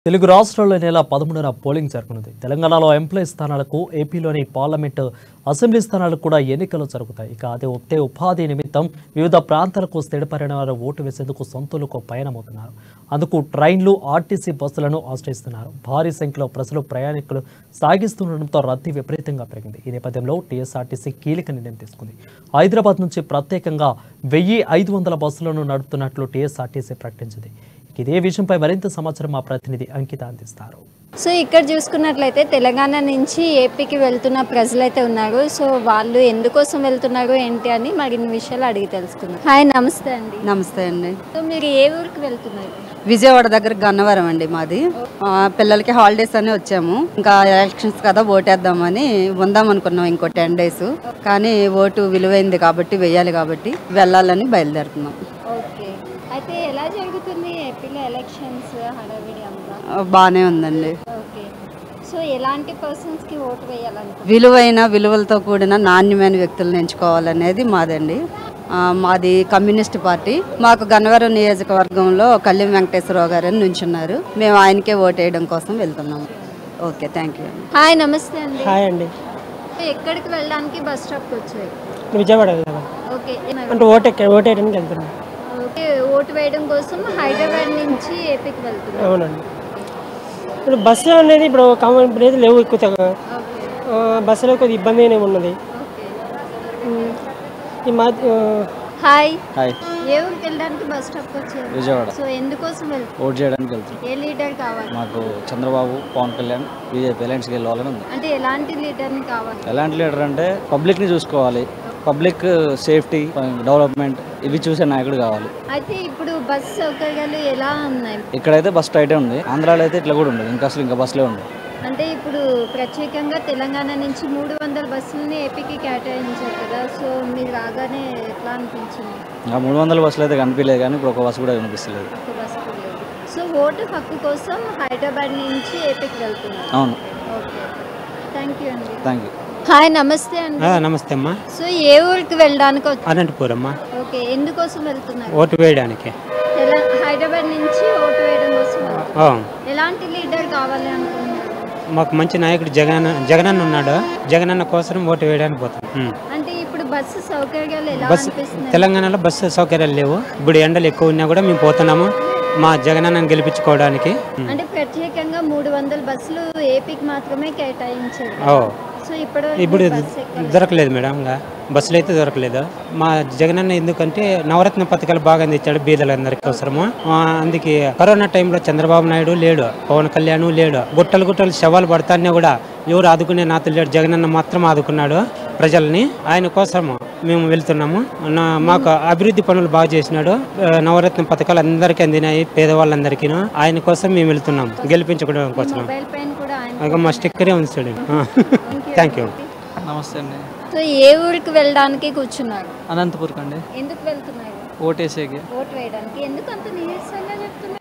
తెలుగు రాష్ట్రాల్లో నెల 13న పోలింగ్ జరగనుంది. తెలంగాణలో ఎంప్లాయీ స్థానాలకు, ఏపీలోని పార్లమెంటు, అసెంబ్లీ స్థానాలకు కూడా ఎన్నికలు జరుగుతాయి. ఇక అదే ఉపాధి నిమిత్తం వివిధ ప్రాంతాలకు స్థిరపడిన వారు ఓటు వేసేందుకు సొంతూరుకు పయనమవుతున్నారు. అందుకు ట్రైన్లు, ఆర్టీసీ బస్సులను ఆశ్రయిస్తున్నారు. భారీ సంఖ్యలో ప్రజలు ప్రయాణికులు సాగిస్తుండటంతో రద్దీ విపరీతంగా పెరిగింది. ఈ నేపథ్యంలో టీఎస్ఆర్టీసీ కీలక నిర్ణయం తీసుకుంది. హైదరాబాద్ నుంచి ప్రత్యేకంగా 1500 బస్సులను నడుపుతున్నట్లు టీఎస్ఆర్టీసీ ప్రకటించింది. ఇదే విషయంపై మరింత సమాచారం మా ప్రతినిధి అంకిత అందిస్తారు. సో ఇక్కడ చూసుకున్నట్లయితే తెలంగాణ నుంచి ఏపీకి వెళ్తున్న ప్రజలైతే ఉన్నారు. సో వాళ్ళు ఎందుకోసం వెళ్తున్నారు ఏంటి అని మరిన్ని విషయాలు అడిగి తెలుసుకుందాం. హాయ్, నమస్తే అండి. నమస్తే అండి. సో మీరు ఏ ఊరికి వెళ్తున్నారు? విజయవాడ దగ్గర గన్నవరం అండి మాది. పిల్లలకి హాలిడేస్ అని వచ్చాము. ఇంకా ఎలక్షన్స్ కదా, ఓటేద్దామని ఉందాం అనుకున్నాం ఇంకో 10 days. కానీ ఓటు విలువైంది కాబట్టి, వెయ్యాలి కాబట్టి వెళ్ళాలని బయలుదేరుతున్నాం. ఓకే, అయితే ఎలా జరుగుతుంది ఏపీలో ఎలక్షన్స్ హడావిడి అంతా? బాగానే ఉందండి. ఓకే, సో ఎలాంటి పర్సన్స్కి ఓటు వేయాలనుకుంటున్నారు? విలువలతో కూడిన నాణ్యమైన వ్యక్తులను ఎంచుకోవాలనేది మాదండి. మాది కమ్యూనిస్ట్ పార్టీ. మాకు గన్నవరం నియోజకవర్గంలో కళ్యాణ వెంకటేశ్వరరావు గారు నుంచున్నారు. మేము ఆయనకే ఓటేయడం కోసం వెళ్తున్నాము. Okay, thank you. హాయ్, నమస్తే అండి. హాయ్ అండి. ఎక్కడికి వెళ్ళడానికి బస్ స్టాప్కి వచ్చాయి? విజయవాడ వెళ్దాం ఓకే, అంటే ఓటేయడానికి వెళ్తున్నాం. ఓకే, ఓటు వేయడం కోసం హైదరాబాద్ నుంచి ఏపీకి వెళ్తున్నాం. అవునండి. ఇప్పుడు బస్సు అనేది ఇప్పుడు ఏది లేవు ఎక్కువ. బస్సులో కొద్దిగా ఇబ్బంది ఉన్నది. ఈ మా హాయ్, హాయ్, ఏ ఊరికి వెళ్ళడానికి బస్ స్టాప్కి వచ్చారు? విజయవాడ. సో ఎందుకోసం వెళ్తారు? ఓట్ చేయడానికి వెళ్తాం. ఏ లీడర్ కావాలి? మాకు చంద్రబాబు, పవన్ కళ్యాణ్, బీజేపీ అలయన్స్కి వెళ్ళాలని ఉంది. అంటే ఎలాంటి లీడర్ని కావాలి? ఎలాంటి లీడర్ అంటే పబ్లిక్ని చూసుకోవాలి, పబ్లిక్ సేఫ్టీ, డెవలప్మెంట్ ఇవి చూసే నాయకుడు కావాలి. అయితే ఇప్పుడు బస్ సౌకర్యాలు ఎలా ఉన్నాయి? ఇక్కడైతే బస్ టైటే ఉంది. ఆంధ్రాలో అయితే ఇట్లా కూడా ఉండదు. ఇంకా బస్సులే ఉండదు. అంటే ఇప్పుడు ప్రత్యేకంగా తెలంగాణ నుంచి 300 బస్సులని ఏపీకి కేటాయించారు కదా, సో మీరు రాగానే ఎట్లా అనిపించింది? ఇంకా 300 బస్సులు అయితే కనిపించలేదు, కానీ ఇప్పుడు ఒక బస్సు కూడా కనిపిస్తలేదు. ఒక బస్సు కూడా లేదు. సో ఓటు హక్కు కోసం హైదరాబాద్ నుంచి ఏపీకి వెళ్తున్నారు. అవును. ఓకే, థ్యాంక్ యూ అండి. Thank you. హాయ్, నమస్తే అండి. నమస్తే అమ్మా. సో ఏ ఊరికి వెళ్ళడానికి వచ్చారు? అనంతపురం అమ్మా. ఓకే, ఎందుకోసం వెళ్తున్నారు? ఓటు వేయడానికి. హైదరాబాద్ నుంచి ఓటు వేయడం కోసం వెళ్తున్నారు. ఆ, ఎలాంటి లీడర్ కావాలి అనుకుంటున్నారు? మాకు మంచి నాయకుడు జగనన్న ఉన్నాడు. జగనన్న కోసం ఓటు వేయడానికి పోతాం. అంటే ఇప్పుడు బస్సు సౌకర్యాలు ఎలా అనిపిస్తున్నాయి? తెలంగాణలో బస్సు సౌకర్యాలు లేవు. ఇప్పుడు ఎండలు ఎక్కువ ఉన్నా కూడా మేము పోతున్నాము మా జగనన్నను గెలిపించుకోవడానికి. అంటే ప్రత్యేకంగా 300 బస్సులు ఏపీకి మాత్రమే కేటాయించారు. సో ఇప్పుడు దొరకలేదు మేడం. ఇంకా బస్సులు అయితే దొరకలేదు. మా జగనన్న ఎందుకంటే నవరత్న పథకాలు బాగా అందించాడు బీదలందరికీ అవసరము. అందుకే కరోనా టైంలో చంద్రబాబు నాయుడు లేడు, పవన్ కళ్యాణ్ లేడు. గుట్టలు శవాలు పడతానే కూడా ఎవరు ఆదుకునే నాతులు లేడు. జగనన్న మాత్రం ఆదుకున్నాడు ప్రజల్ని. ఆయన కోసము మేము వెళ్తున్నాము. మాకు అభివృద్ధి పనులు బాగా చేసినాడు. నవరత్న పథకాలు అందరికీ అందినాయి, పేదవాళ్ళందరికీ. ఆయన కోసం మేము వెళ్తున్నాము, గెలిపించుకోవడం కోసం. మా స్టిక్కరే ఉంది చూడండి. Thank you. నమస్తే అండి. సో ఏ ఊరికి వెళ్ళడానికి కూర్చున్నారు? అనంతపురం అండి. ఎందుకు వెళ్తున్నారు? ఓటేసేకి. ఓటు వేయడానికి. ఎందుకు అంత నీరసంగా చెప్తున్నారు?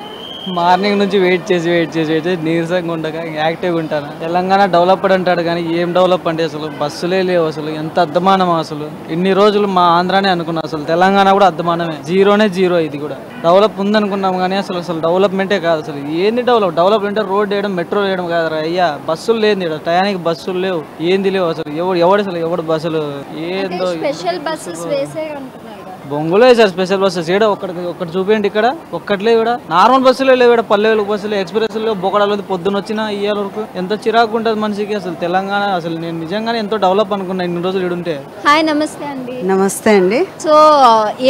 మార్నింగ్ నుంచి వెయిట్ చేసి నీరసంగా ఉండగా యాక్టివ్గా ఉంటాను. తెలంగాణ డెవలప్డ్ అంటాడు కానీ ఏం డెవలప్ అంటే అసలు బస్సులే లేవు. అసలు ఎంత అద్దమానం. అసలు ఇన్ని రోజులు మా ఆంధ్రానే అనుకున్నాం, అసలు తెలంగాణ కూడా అద్దమానమే. జీరో. ఇది కూడా డెవలప్ ఉందనుకున్నాం కానీ అసలు డెవలప్మెంటే కాదు. అసలు ఏంది డెవలప్ అంటే రోడ్ వేయడం, మెట్రో వేయడం కాదురా అయ్యా. బస్సులు లేదు, టయానికి బస్సులు లేవు, ఏంది లేవు. అసలు ఎవడు బస్సులు ఏందో. స్పెషల్ బస్సెస్ వేసే అంటున్నారు. బొంగులో వేసారు స్పెషల్ బస్సెస్. ఏడ ఒక్కటి చూపించండి. ఇక్కడ ఒక్కట్లే. ఇక్కడ నార్మల్ బస్సులే లేవు. ఇక్కడ పల్లెలు బస్సులు, ఎక్స్ప్రెస్ లేవు, బొకడాలు పొద్దున వచ్చిన ఇయ్యాల వరకు. ఎంత చిరాకు ఉంటుంది మనిషికి. అసలు తెలంగాణ అసలు నేను నిజంగానే ఎంతో డెవలప్ అనుకున్నా ఇన్ని రోజులు ఇడుంటే. హాయ్, నమస్తే అండి. నమస్తే అండి. సో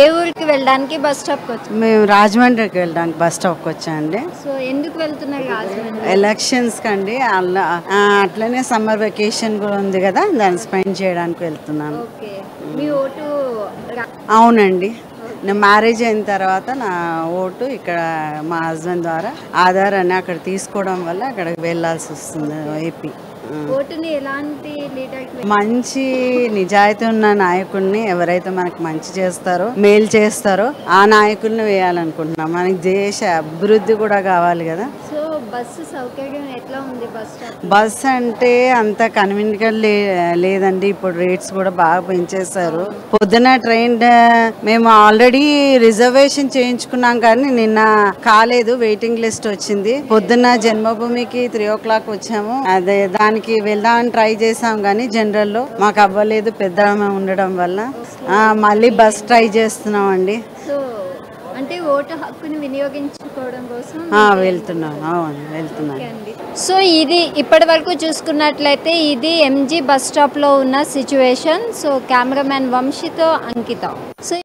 ఏ ఊరికి వెళ్ళడానికి బస్ స్టాప్కి వచ్చారు? మేము రాజమండ్రికి వెళ్ళడానికి బస్ స్టాప్కి వచ్చామండి. సో ఎందుకు వెళ్తున్నారు రాజమండ్రి? ఎలక్షన్స్ కండి. అట్లనే సమ్మర్ వెకేషన్ కూడా ఉంది కదా, దాన్ని స్పెండ్ చేయడానికి వెళ్తున్నాను. ఓకే, మీ ఓటు? అవునండి. నా మ్యారేజ్ అయిన తర్వాత నా ఓటు ఇక్కడ మా హస్బెండ్ ద్వారా ఆధార్ అని అక్కడ తీసుకోవడం వల్ల అక్కడికి వెళ్ళాల్సి వస్తుంది ఏపీ. ఓటుని ఎలాంటి లీడర్? మంచి నిజాయితీ ఉన్న నాయకుడిని, ఎవరైతే మనకు మంచి చేస్తారో, మేలు చేస్తారో ఆ నాయకుల్ని వేయాలనుకుంటున్నాం. మనకి దేశ అభివృద్ధి కూడా కావాలి కదా. సో బస్సు సౌకర్యం ఎట్లా ఉంది బస్ స్టాప్? బస్ అంటే అంత కన్వీనియంట్ లేదండి. ఇప్పుడు రేట్స్ కూడా బాగా పెంచేశారు. పొద్దున ట్రైన్ మేము ఆల్రెడీ రిజర్వేషన్ చేయించుకున్నాం కానీ నిన్న కాలేదు, వెయిటింగ్ లిస్ట్ వచ్చింది. పొద్దున్న జన్మభూమికి 3 o'clock వచ్చాము. అదే దానికి వెళ్దామని ట్రై చేసాం కానీ జనరల్ లో మాకు అవ్వలేదు, పెద్ద ఉండడం వల్ల మళ్ళీ బస్ ట్రై చేస్తున్నాం అండి. సో అంటే ఓటు హక్కుని వినియోగించుకోవడం కోసం వెళ్తున్నాం. సో ఇది ఇప్పటి వరకు చూసుకున్నట్లయితే ఇది ఎంజీ బస్ స్టాప్ లో ఉన్న సిచ్యువేషన్. సో కెమెరామ్యాన్ వంశీతో అంకిత. సో